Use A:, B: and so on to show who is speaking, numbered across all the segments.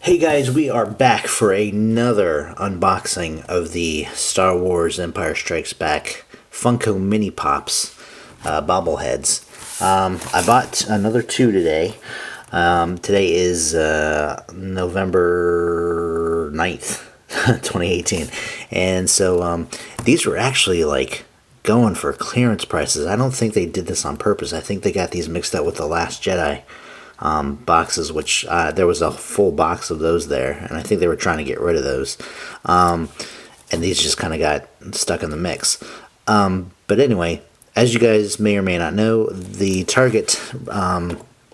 A: Hey guys, we are back for another unboxing of the Star Wars Empire Strikes Back Funko Mini Pops bobbleheads. I bought another two today. Today is November 9th, 2018. And so these were actually like going for clearance prices. I don't think they did this on purpose. I think they got these mixed up with The Last Jedi boxes, which there was a full box of those there, and I think they were trying to get rid of those. And these just kind of got stuck in the mix. But anyway, as you guys may or may not know, the Target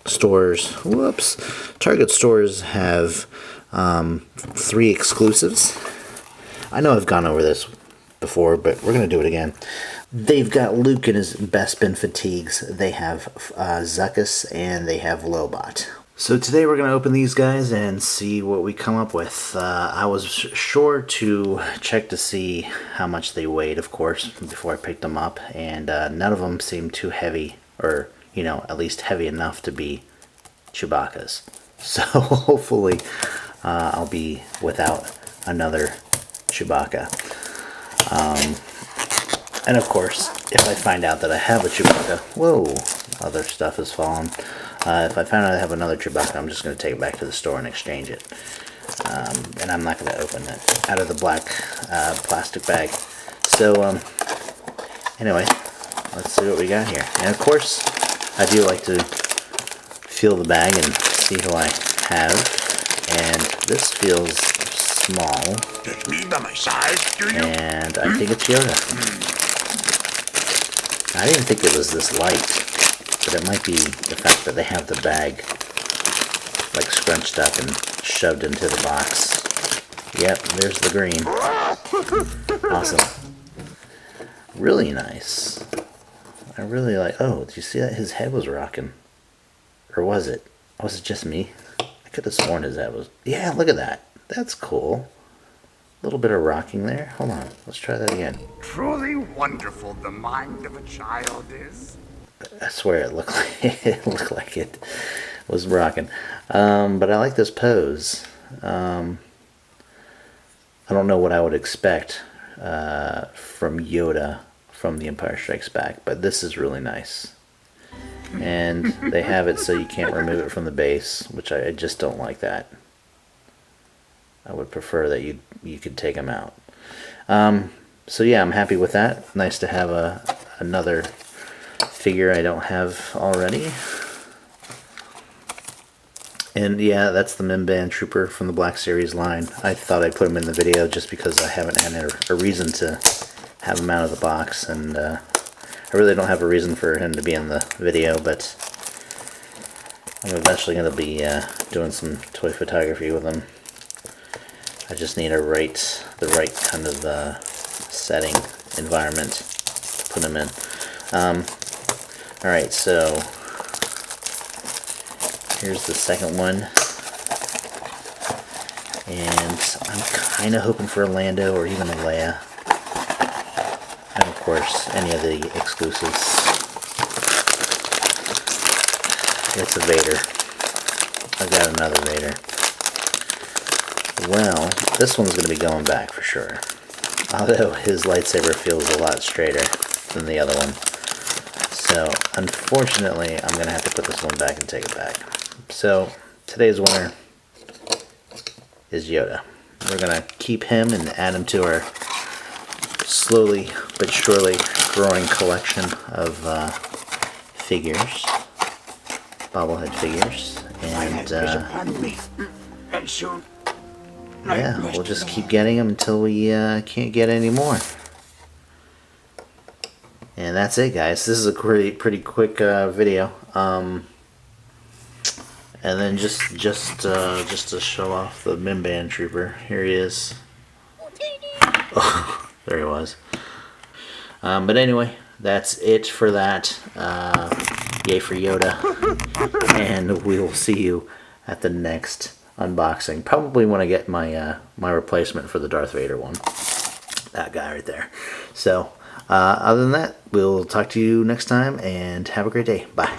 A: stores have 3 exclusives. I know I've gone over this before, but we're going to do it again. They've got Luke in his Bespin fatigues, they have Zuckuss, and they have Lobot. So today we're going to open these guys and see what we come up with. I was sure to check to see how much they weighed, of course, before I picked them up, and none of them seemed too heavy, or, you know, at least heavy enough to be Chewbacca's. So hopefully I'll be without another Chewbacca. And of course, if I find out that I have a Chewbacca, whoa, other stuff has fallen. If I find out I have another Chewbacca, I'm just going to take it back to the store and exchange it. And I'm not going to open it out of the black plastic bag. So, anyway, let's see what we got here. And of course, I do like to feel the bag and see who I have. And this feels small.
B: It's me by my size, do you?
A: And I think it's Yoda. I didn't think it was this light, but it might be the fact that they have the bag like scrunched up and shoved into the box. Yep, there's the green. Awesome. Really nice. I really like... Oh, did you see that? His head was rocking. Or was it? Was it just me? I could have sworn his head was... Yeah, look at that. That's cool. A little bit of rocking there. Hold on, let's try that again.
B: Truly wonderful the mind of a child is.
A: I swear it looked like it was rocking. But I like this pose. I don't know what I would expect from Yoda from The Empire Strikes Back, but this is really nice. And they have it so you can't remove it from the base, which I just don't like that. I would prefer that you could take them out. So yeah, I'm happy with that. Nice to have another figure I don't have already. And yeah, that's the Mimban Trooper from the Black Series line. I thought I'd put him in the video just because I haven't had a reason to have him out of the box, and I really don't have a reason for him to be in the video, but I'm eventually going to be doing some toy photography with him. I just need the right kind of setting, environment to put them in. Alright, so here's the second one. And I'm kind of hoping for a Lando or even a Leia. And of course, any of the exclusives. It's a Vader. I've got another Vader. Well, this one's going to be going back for sure. Although his lightsaber feels a lot straighter than the other one. So, unfortunately, I'm going to have to put this one back and take it back. So, today's winner is Yoda. We're going to keep him and add him to our slowly but surely growing collection of figures. Bobblehead figures. And, yeah, we'll just keep getting them until we can't get any more. And that's it, guys. This is a pretty quick video. And then just to show off the Mimban Trooper, here he is. Oh, there he was. But anyway, that's it for that. Yay for Yoda. And we will see you at the next unboxing. Probably when I get my my replacement for the Darth Vader one. That guy right there. So, other than that, we'll talk to you next time, and have a great day. Bye.